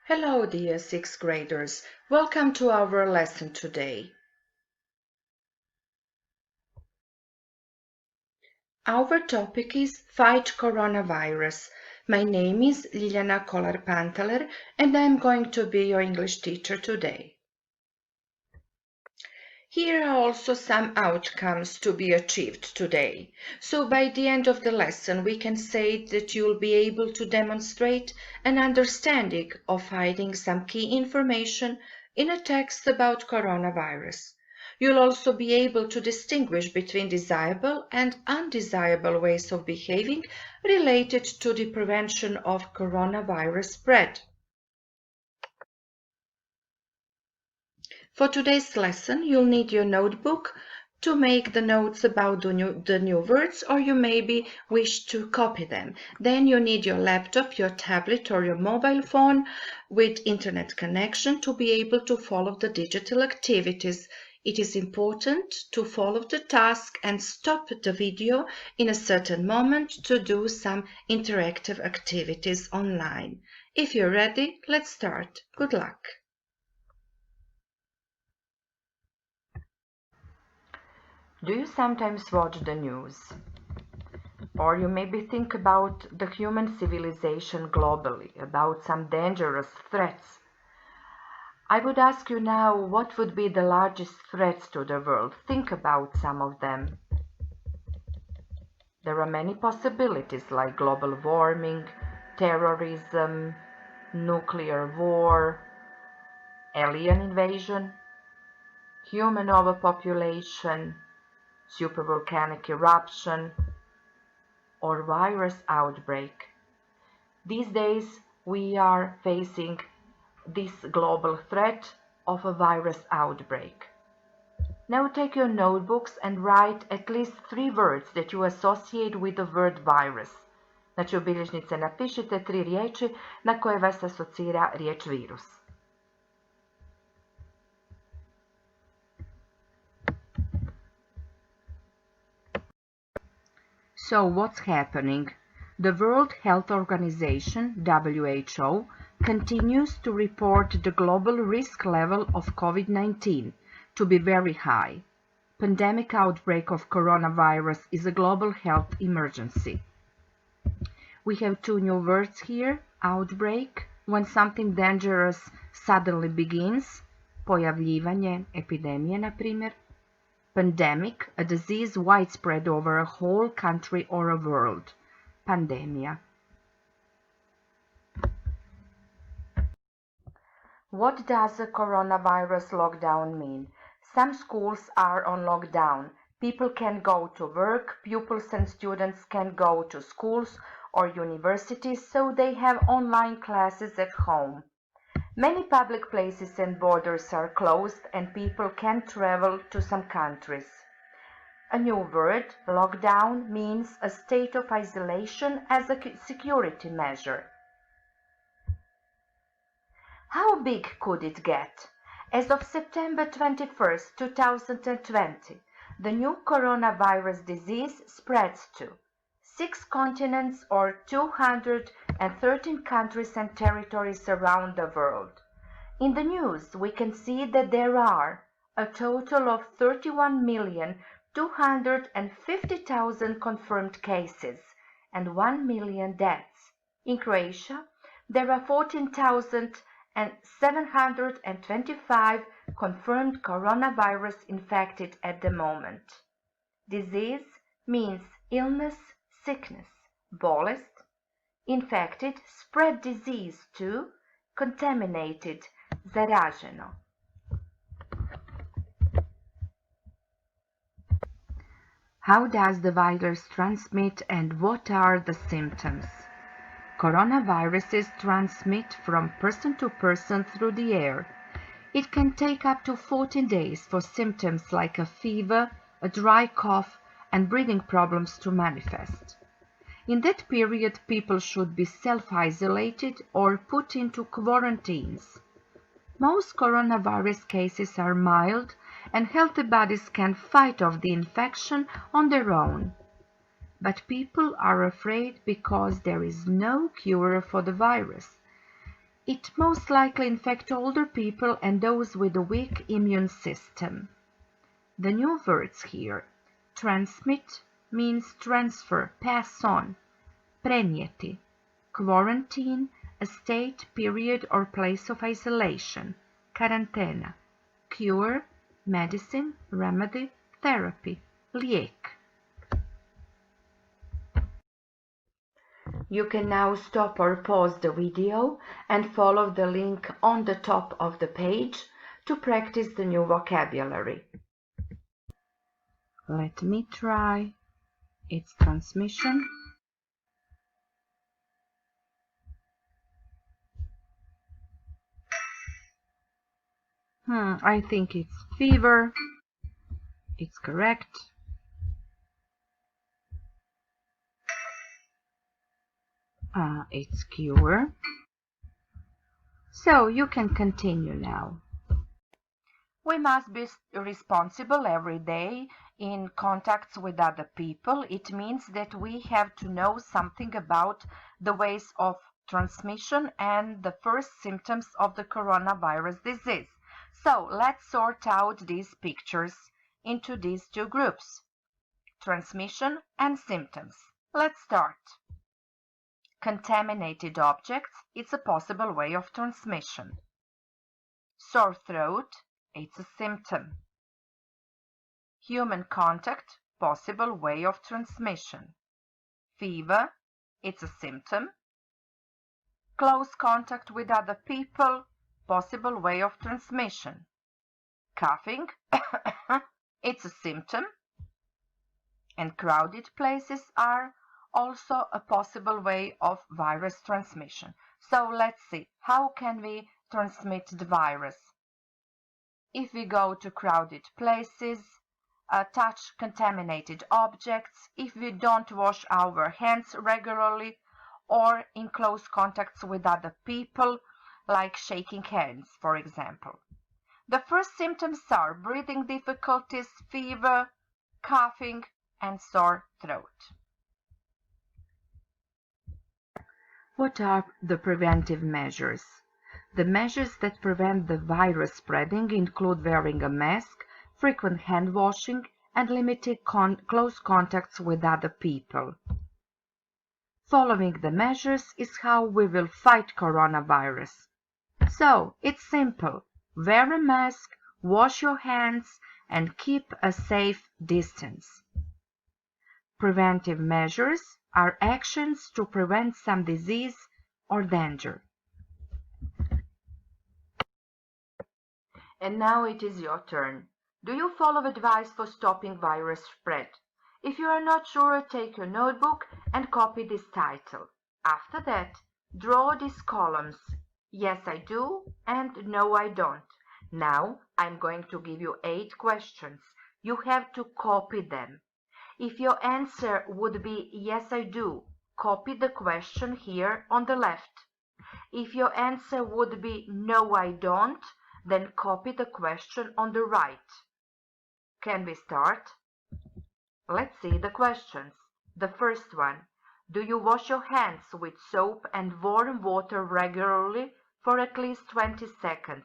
Hello, dear sixth graders. Welcome to our lesson today. Our topic is Fight Coronavirus. My name is Ljiljana Kolar and I am going to be your English teacher today. Here are also some outcomes to be achieved today. So by the end of the lesson, we can say that you'll be able to demonstrate an understanding of finding some key information in a text about coronavirus. You'll also be able to distinguish between desirable and undesirable ways of behaving related to the prevention of coronavirus spread. For today's lesson, you'll need your notebook to make the notes about the new words, or you maybe wish to copy them. Then you need your laptop, your tablet, or your mobile phone with internet connection to be able to follow the digital activities. It is important to follow the task and stop the video in a certain moment to do some interactive activities online. If you're ready, let's start. Good luck. Do you sometimes watch the news? Or you maybe think about the human civilization globally, about some dangerous threats. I would ask you now, what would be the largest threats to the world? Think about some of them. There are many possibilities like global warming, terrorism, nuclear war, alien invasion, human overpopulation, supervolcanic eruption, or virus outbreak. These days we are facing this global threat of a virus outbreak. Now take your notebooks and write at least 3 words that you associate with the word virus. Znači u bilježnice napišite 3 riječi na koje vas asocira riječ virus. So what's happening? The World Health Organization, WHO, continues to report the global risk level of COVID-19 to be very high. Pandemic outbreak of coronavirus is a global health emergency. We have 2 new words here, outbreak, when something dangerous suddenly begins, pojavljivanje epidemije na primjer. Pandemic, a disease widespread over a whole country or a world. Pandemia. What does a coronavirus lockdown mean? Some schools are on lockdown. People can go to work, pupils and students can go to schools or universities, so they have online classes at home. Many public places and borders are closed and people can travel to some countries. A new word, lockdown, means a state of isolation as a security measure. How big could it get? As of September 21st, 2020, the new coronavirus disease spreads to 6 continents or 213 countries and territories around the world. In the news, we can see that there are a total of 31,250,000 confirmed cases and 1 million deaths. In Croatia, there are 14,725 confirmed coronavirus infected at the moment. Disease means illness, sickness, bolest, infected, spread disease to, contaminated, zaraženo. How does the virus transmit and what are the symptoms? Coronaviruses transmit from person to person through the air. It can take up to 14 days for symptoms like a fever, a dry cough, and breathing problems to manifest. In that period, people should be self-isolated or put into quarantines. Most coronavirus cases are mild and healthy bodies can fight off the infection on their own. But people are afraid because there is no cure for the virus. It most likely infects older people and those with a weak immune system. The new words here. Transmit means transfer, pass on. Prenijeti. Quarantine, a state, period, or place of isolation. Karantena. Cure, medicine, remedy, therapy. Lijek. You can now stop or pause the video and follow the link on the top of the page to practice the new vocabulary. Let me try. It's transmission. I think it's fever. It's correct. It's cure. So you can continue now. We must be responsible every day in contacts with other people. It means that we have to know something about the ways of transmission and the first symptoms of the coronavirus disease. So let's sort out these pictures into these two groups, transmission and symptoms. Let's start. Contaminated objects, it's a possible way of transmission. Sore throat, it's a symptom. Human contact, possible way of transmission. Fever, it's a symptom. Close contact with other people, possible way of transmission. Coughing, it's a symptom. And crowded places are also a possible way of virus transmission. So let's see, how can we transmit the virus? If we go to crowded places, touch contaminated objects, if we don't wash our hands regularly, or in close contacts with other people, like shaking hands, for example. The first symptoms are breathing difficulties, fever, coughing, and sore throat. What are the preventive measures? The measures that prevent the virus spreading include wearing a mask, frequent hand washing, and limited close contacts with other people. Following the measures is how we will fight coronavirus. So, it's simple. Wear a mask, wash your hands, and keep a safe distance. Preventive measures are actions to prevent some disease or danger. And now it is your turn. Do you follow advice for stopping virus spread? If you are not sure, take your notebook and copy this title. After that, draw these columns. Yes, I do, and no, I don't. Now, I'm going to give you 8 questions. You have to copy them. If your answer would be yes, I do, copy the question here on the left. If your answer would be no, I don't, then copy the question on the right. Can we start? Let's see the questions. The first one. Do you wash your hands with soap and warm water regularly for at least 20 seconds?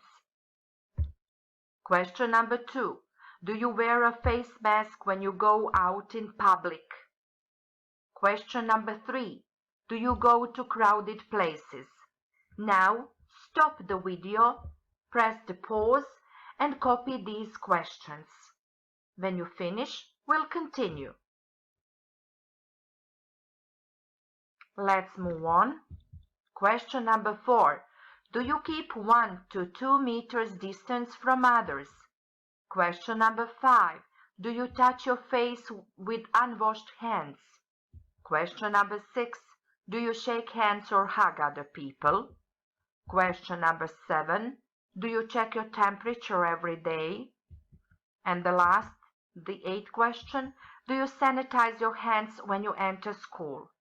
Question number 2. Do you wear a face mask when you go out in public? Question number 3. Do you go to crowded places? Now, stop the video, press the pause, and copy these questions. When you finish, we'll continue. Let's move on. Question number 4. Do you keep 1 to 2 meters distance from others? Question number 5. Do you touch your face with unwashed hands? Question number 6. Do you shake hands or hug other people? Question number 7. Do you check your temperature every day? And the last, the 8th question. Do you sanitize your hands when you enter school?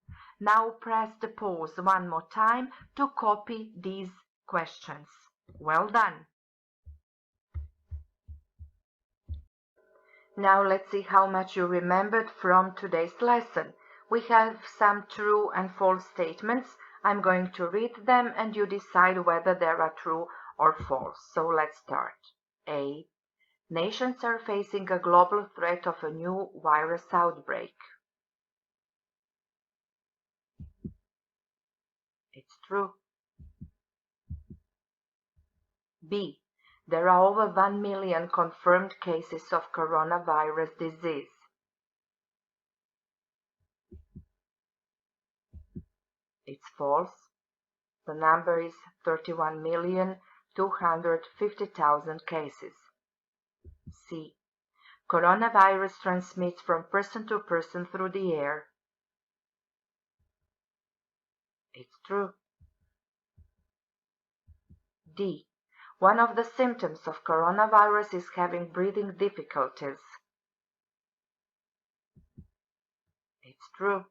Now press the pause one more time to copy these questions. Well done. Now let's see how much you remembered from today's lesson. We have some true and false statements. I'm going to read them and you decide whether they are true or false. So let's start. A. Nations are facing a global threat of a new virus outbreak. It's true. B. There are over 1 million confirmed cases of coronavirus disease. It's false. The number is 31,250,000 cases. C. Coronavirus transmits from person to person through the air. It's true. D. One of the symptoms of coronavirus is having breathing difficulties. It's true.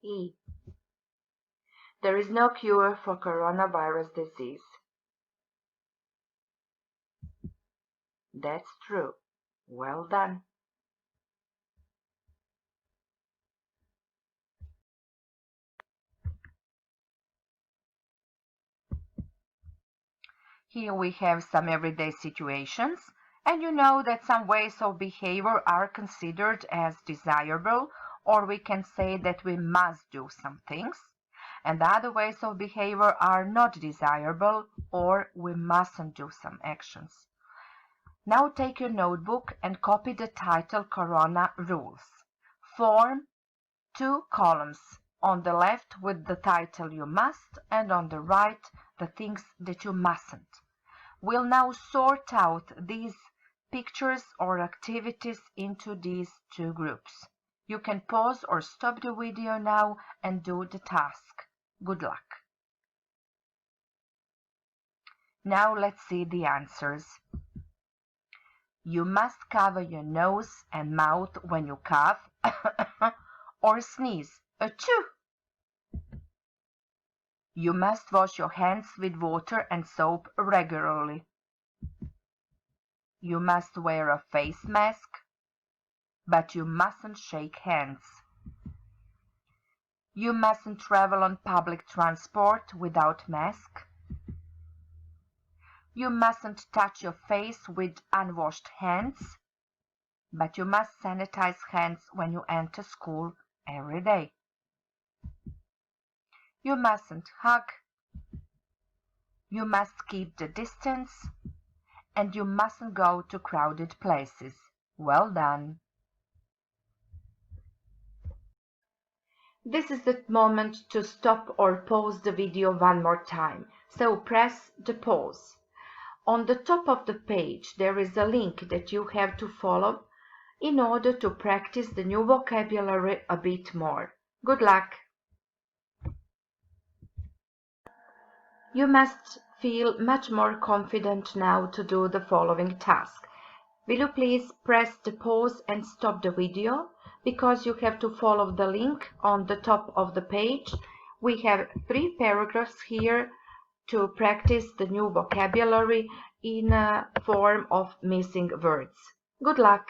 E. There is no cure for coronavirus disease. That's true. Well done. Here we have some everyday situations, and you know that some ways of behavior are considered as desirable, or we can say that we must do some things, and other ways of behavior are not desirable, or we mustn't do some actions. Now take your notebook and copy the title Corona Rules. Form 2 columns, on the left with the title you must, and on the right the things that you mustn't. We'll now sort out these pictures or activities into these two groups. You can pause or stop the video now and do the task. Good luck. Now let's see the answers. You must cover your nose and mouth when you cough or sneeze. Achoo! You must wash your hands with water and soap regularly. You must wear a face mask, but you mustn't shake hands. You mustn't travel on public transport without mask. You mustn't touch your face with unwashed hands, but you must sanitize hands when you enter school every day. You mustn't hug. You must keep the distance, and you mustn't go to crowded places. Well done. This is the moment to stop or pause the video one more time. So press the pause. On the top of the page there is a link that you have to follow in order to practice the new vocabulary a bit more. Good luck! You must feel much more confident now to do the following task. Will you please press the pause and stop the video, because you have to follow the link on the top of the page. We have 3 paragraphs here to practice the new vocabulary in a form of missing words. Good luck!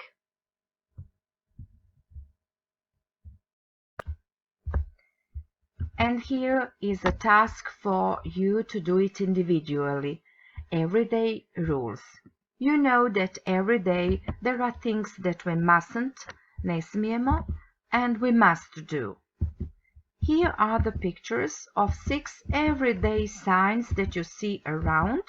And here is a task for you to do it individually. Everyday rules. You know that every day there are things that we mustn't, ne smijemo, and we must do. Here are the pictures of 6 everyday signs that you see around,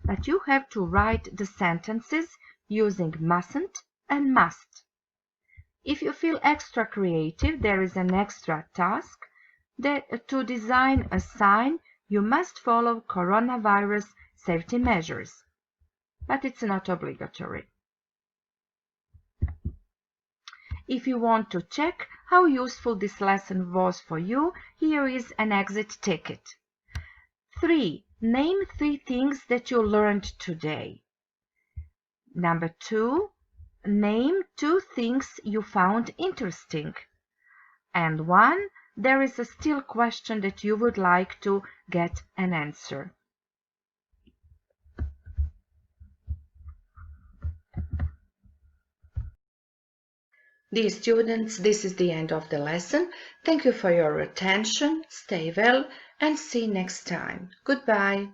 but you have to write the sentences using mustn't and must. If you feel extra creative, there is an extra task that to design a sign you must follow coronavirus safety measures, but it's not obligatory. If you want to check how useful this lesson was for you, here is an exit ticket. 3. Name 3 things that you learned today. Number 2. Name 2 things you found interesting. And 1. There is a still question that you would like to get an answer. Dear students, this is the end of the lesson. Thank you for your attention. Stay well and see you next time. Goodbye.